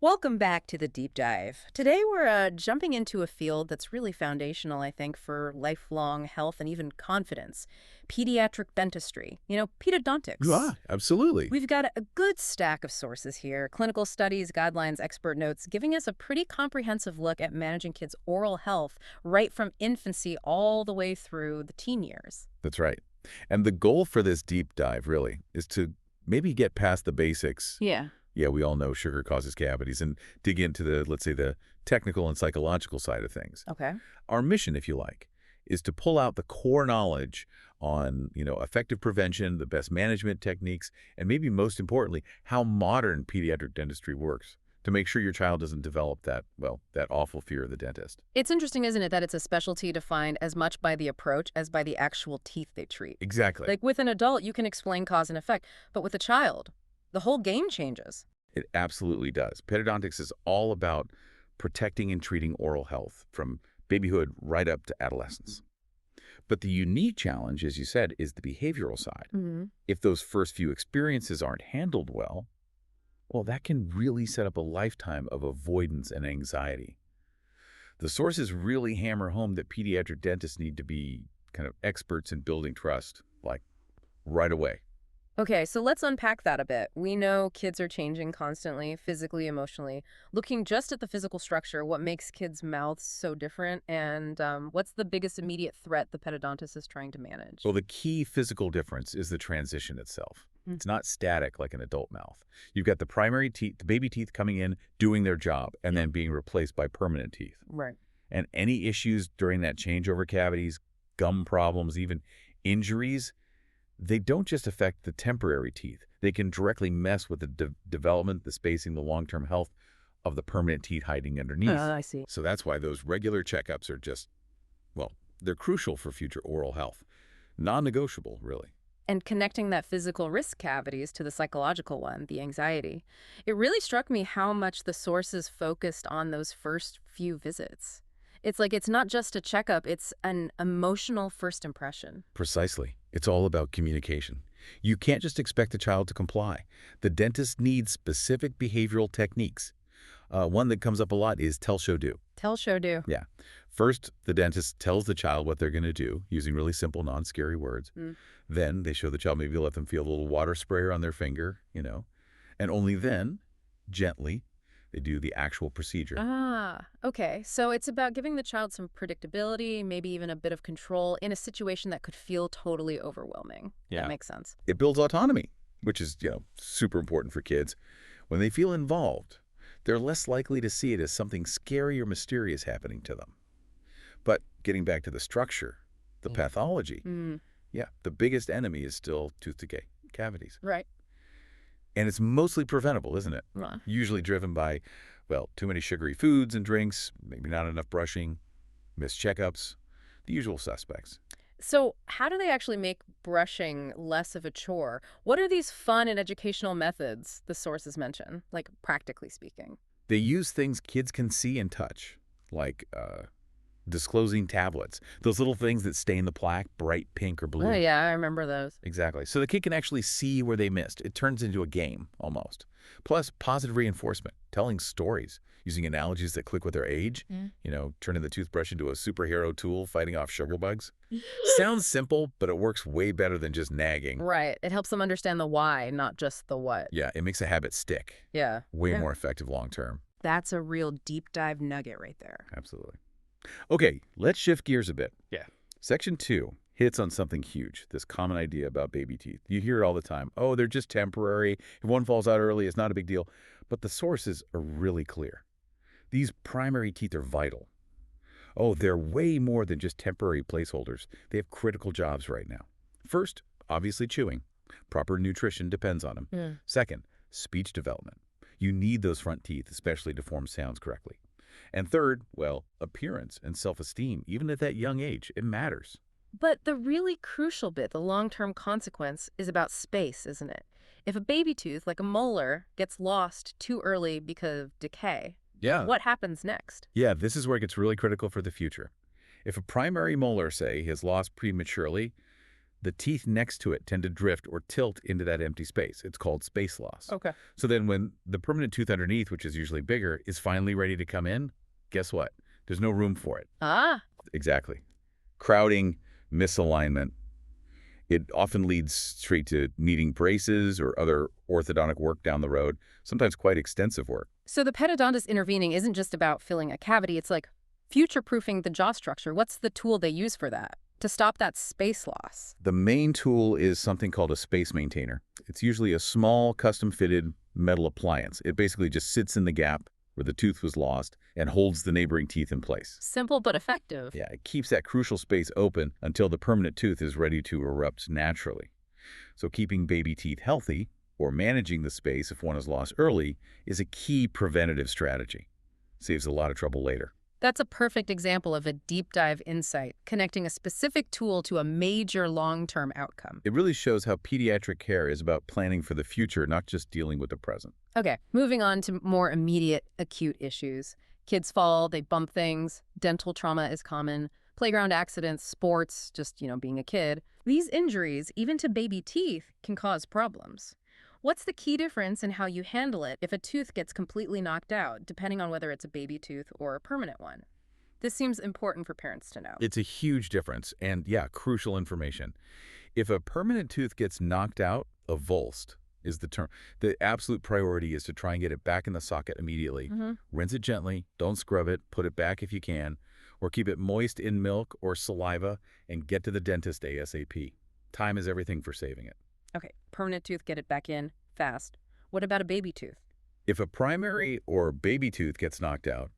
Welcome back to the deep dive. Today we're jumping into a field that's really foundational, I think, for lifelong health and even confidence. Pediatric dentistry, pedodontics. Absolutely. We've got a good stack of sources here, clinical studies, guidelines, expert notes, giving us a pretty comprehensive look at managing kids' oral health right from infancy all the way through the teen years. That's right. And the goal for this deep dive really is to maybe get past the basics. Yeah. Yeah, we all know sugar causes cavities and dig into the, let's say, the technical and psychological side of things. Okay. Our mission, if you like, is to pull out the core knowledge on, effective prevention, the best management techniques, and maybe most importantly, how modern pediatric dentistry works to make sure your child doesn't develop that awful fear of the dentist. It's interesting, isn't it, that it's a specialty defined as much by the approach as by the actual teeth they treat. Exactly. Like with an adult, you can explain cause and effect, but with a child, the whole game changes. It absolutely does. Periodontics is all about protecting and treating oral health from babyhood right up to adolescence. But the unique challenge, as you said, is the behavioral side. Hmm. If those first few experiences aren't handled well, that can really set up a lifetime of avoidance and anxiety. The sources really hammer home that pediatric dentists need to be kind of experts in building trust, like right away. Okay, so let's unpack that a bit. We know kids are changing constantly, physically, emotionally. Looking just at the physical structure, what makes kids' mouths so different, and what's the biggest immediate threat the pedodontist is trying to manage? Well, the key physical difference is the transition itself. Mm. It's not static like an adult mouth. You've got the primary teeth, the baby teeth coming in, doing their job, and then being replaced by permanent teeth. Right. And any issues during that changeover cavities, gum problems, even injuries, they don't just affect the temporary teeth. They can directly mess with the development, the spacing, the long-term health of the permanent teeth hiding underneath. I see. So that's why those regular checkups are well, they're crucial for future oral health. Non-negotiable, really. And connecting that physical risk cavities to the psychological one, the anxiety. It really struck me how much the sources focused on those first few visits. It's like it's not just a checkup, it's an emotional first impression. Precisely. It's all about communication. You can't just expect the child to comply. The dentist needs specific behavioral techniques. One that comes up a lot is tell, show, do. Tell, show, do. Yeah. First, the dentist tells the child what they're going to do using really simple, non-scary words. Mm. Then they show the child, maybe let them feel a little water sprayer on their finger. And only then, gently, they do the actual procedure. Ah, okay. So it's about giving the child some predictability, maybe even a bit of control in a situation that could feel totally overwhelming. Yeah. That makes sense. It builds autonomy, which is, super important for kids. When they feel involved, they're less likely to see it as something scary or mysterious happening to them. But getting back to the structure, the pathology, Mm, the biggest enemy is still tooth decay, cavities. right. And it's mostly preventable, isn't it? Right. Usually driven by, too many sugary foods and drinks, maybe not enough brushing, missed checkups, the usual suspects. So how do they actually make brushing less of a chore? What are these fun and educational methods the sources mention, like practically speaking? They use things kids can see and touch, like disclosing tablets, those little things that stain the plaque bright pink or blue. Oh, yeah, I remember those. Exactly. So the kid can actually see where they missed. It turns into a game, almost. Plus, positive reinforcement, telling stories, using analogies that click with their age, turning the toothbrush into a superhero tool, fighting off sugar bugs. Sounds simple, but it works way better than just nagging. Right. It helps them understand the why, not just the what. Yeah, it makes a habit stick. Yeah. Way Yeah. more effective long term. That's a real deep dive nugget right there. Absolutely. Okay, let's shift gears a bit. Yeah. Section 2 hits on something huge, this common idea about baby teeth. You hear it all the time. Oh, they're just temporary. If one falls out early, it's not a big deal. But the sources are really clear. These primary teeth are vital. Oh, they're way more than just temporary placeholders. They have critical jobs right now. First, obviously chewing. Proper nutrition depends on them. Mm. Second, speech development. You need those front teeth, especially to form sounds correctly. And third, appearance and self-esteem. Even at that young age, it matters. But the really crucial bit, the long-term consequence, is about space, isn't it? If a baby tooth, like a molar, gets lost too early because of decay, Yeah. what happens next? Yeah, this is where it gets really critical for the future. If a primary molar, say, is lost prematurely, The teeth next to it tend to drift or tilt into that empty space. It's called space loss. Okay. So then when the permanent tooth underneath, which is usually bigger, is finally ready to come in, guess what? There's no room for it. Ah, Exactly. Crowding, misalignment. It often leads straight to needing braces or other orthodontic work down the road, sometimes quite extensive work. so the pedodontist intervening isn't just about filling a cavity, it's like future-proofing the jaw structure. What's the tool they use for that? To stop that space loss? The main tool is something called a space maintainer. It's usually a small, custom-fitted metal appliance. It basically just sits in the gap where the tooth was lost and holds the neighboring teeth in place. Simple but effective. Yeah, it keeps that crucial space open until the permanent tooth is ready to erupt naturally. So keeping baby teeth healthy, or managing the space if one is lost early, is a key preventative strategy. Saves a lot of trouble later. That's a perfect example of a deep dive insight, connecting a specific tool to a major long-term outcome. It really shows how pediatric care is about planning for the future, not just dealing with the present. Okay, moving on to more immediate, acute issues. Kids fall, they bump things, dental trauma is common, playground accidents, sports, just, being a kid. These injuries, even to baby teeth, can cause problems. What's the key difference in how you handle it if a tooth gets completely knocked out, depending on whether it's a baby tooth or a permanent one? This seems important for parents to know. It's a huge difference and, yeah, crucial information. If a permanent tooth gets knocked out, avulsed is the term. The absolute priority is to try and get it back in the socket immediately. Rinse it gently, don't scrub it, put it back if you can, or keep it moist in milk or saliva and get to the dentist ASAP. Time is everything for saving it. Okay, permanent tooth, get it back in, fast. What about a baby tooth? If a primary or baby tooth gets knocked out,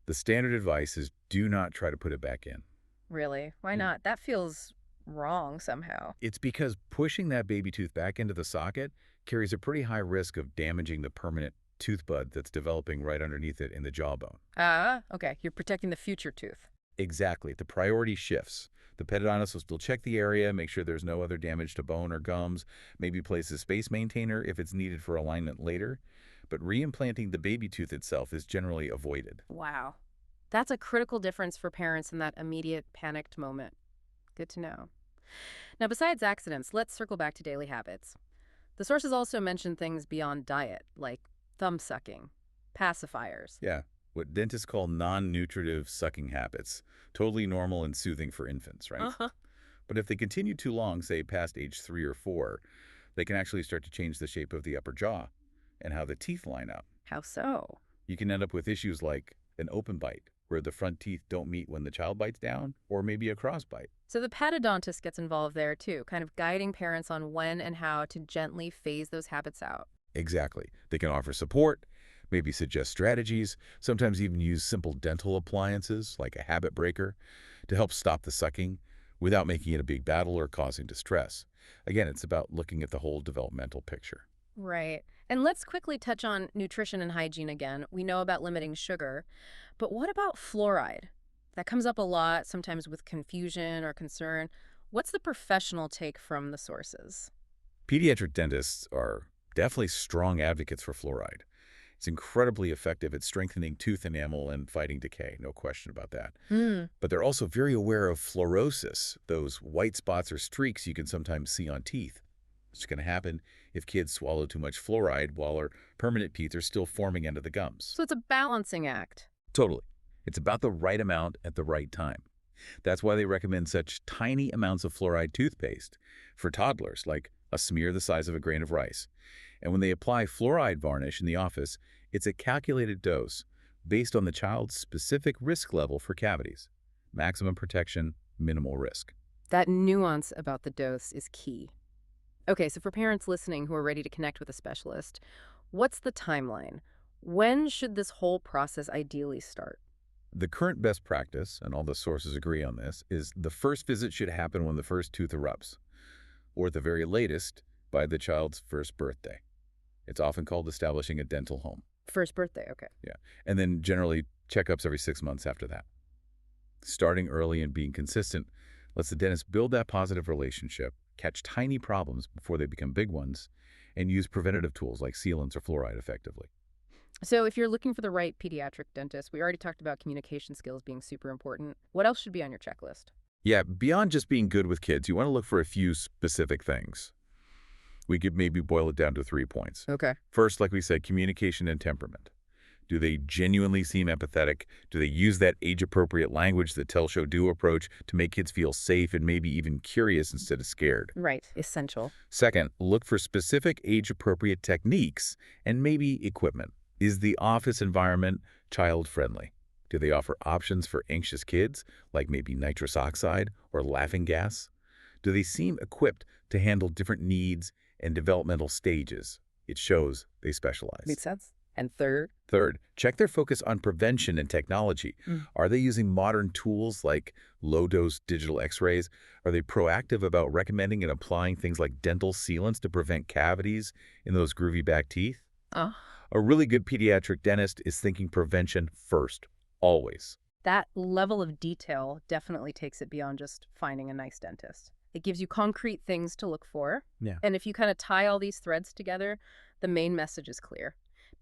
the standard advice is do not try to put it back in. Really? Why Mm. not? That feels wrong somehow. It's because pushing that baby tooth back into the socket carries a pretty high risk of damaging the permanent tooth bud that's developing right underneath it in the jawbone. Ah, okay, you're protecting the future tooth. Exactly. The priority shifts. The periodontist will still check the area, make sure there's no other damage to bone or gums, maybe place a space maintainer if it's needed for alignment later. But reimplanting the baby tooth itself is generally avoided. Wow. That's a critical difference for parents in that immediate panicked moment. Good to know. Now, besides accidents, let's circle back to daily habits. The sources also mention things beyond diet, like thumb sucking, pacifiers. Yeah, what dentists call non-nutritive sucking habits. Totally normal and soothing for infants, right? Uh-huh. But if they continue too long, say past age 3 or 4, they can actually start to change the shape of the upper jaw and how the teeth line up. How so? You can end up with issues like an open bite, where the front teeth don't meet when the child bites down, or maybe a cross bite. So the pedodontist gets involved there too, kind of guiding parents on when and how to gently phase those habits out. Exactly. They can offer support, maybe suggest strategies, sometimes even use simple dental appliances like a habit breaker to help stop the sucking without making it a big battle or causing distress. Again, it's about looking at the whole developmental picture. Right. And let's quickly touch on nutrition and hygiene again. We know about limiting sugar, but what about fluoride? That comes up a lot, sometimes with confusion or concern. What's the professional take from the sources? Pediatric dentists are definitely strong advocates for fluoride. It's incredibly effective at strengthening tooth enamel and fighting decay, no question about that. Hmm. But they're also very aware of fluorosis, those white spots or streaks you can sometimes see on teeth. It's going to happen if kids swallow too much fluoride while our permanent teeth are still forming into the gums. So it's a balancing act. Totally. It's about the right amount at the right time. That's why they recommend such tiny amounts of fluoride toothpaste for toddlers, like a smear the size of a grain of rice. And when they apply fluoride varnish in the office, it's a calculated dose based on the child's specific risk level for cavities. Maximum protection, minimal risk. That nuance about the dose is key. Okay, so for parents listening who are ready to connect with a specialist, what's the timeline? When should this whole process ideally start? The current best practice, and all the sources agree on this, is the first visit should happen when the first tooth erupts, or at the very latest, by the child's first birthday. It's often called establishing a dental home. First birthday, okay. Yeah, and then generally checkups every 6 months after that. Starting early and being consistent lets the dentist build that positive relationship, catch tiny problems before they become big ones, and use preventative tools like sealants or fluoride effectively. So if you're looking for the right pediatric dentist, we already talked about communication skills being super important. What else should be on your checklist? Yeah, beyond just being good with kids, you want to look for a few specific things. We could maybe boil it down to 3 points. Okay. First, like we said, communication and temperament. Do they genuinely seem empathetic? Do they use that age-appropriate language, the tell, show, do approach to make kids feel safe and maybe even curious instead of scared? Right. Essential. Second, look for specific age-appropriate techniques and maybe equipment. Is the office environment child-friendly? Do they offer options for anxious kids, like maybe nitrous oxide or laughing gas? Do they seem equipped to handle different needs and developmental stages? It shows they specialize. Makes sense. And third? Third, check their focus on prevention and technology. Are they using modern tools like low-dose digital x-rays? Are they proactive about recommending and applying things like dental sealants to prevent cavities in those groovy back teeth? Oh. A really good pediatric dentist is thinking prevention first, always. That level of detail definitely takes it beyond just finding a nice dentist. It gives you concrete things to look for. Yeah. And if you kind of tie all these threads together, the main message is clear.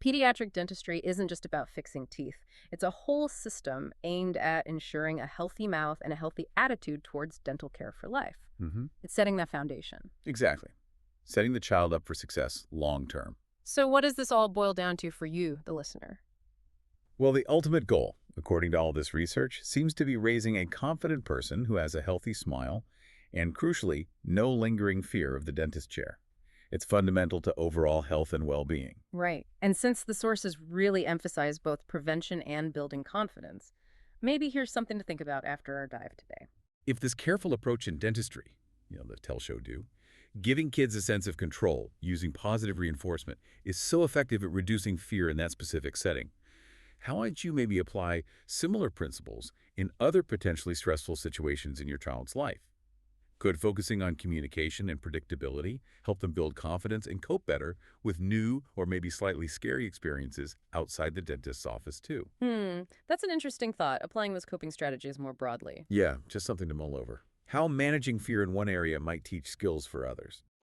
Pediatric dentistry isn't just about fixing teeth. It's a whole system aimed at ensuring a healthy mouth and a healthy attitude towards dental care for life. It's setting that foundation. Exactly. Setting the child up for success long term. So what does this all boil down to for you, the listener? Well, the ultimate goal, according to all this research, seems to be raising a confident person who has a healthy smile and, crucially, no lingering fear of the dentist chair. It's fundamental to overall health and well-being. Right. And since the sources really emphasize both prevention and building confidence, maybe here's something to think about after our dive today. If this careful approach in dentistry, the tell, show, do, giving kids a sense of control using positive reinforcement is so effective at reducing fear in that specific setting, how might you maybe apply similar principles in other potentially stressful situations in your child's life? Could focusing on communication and predictability help them build confidence and cope better with new or maybe slightly scary experiences outside the dentist's office too? That's an interesting thought, applying those coping strategies more broadly. Yeah, just something to mull over. How managing fear in one area might teach skills for others.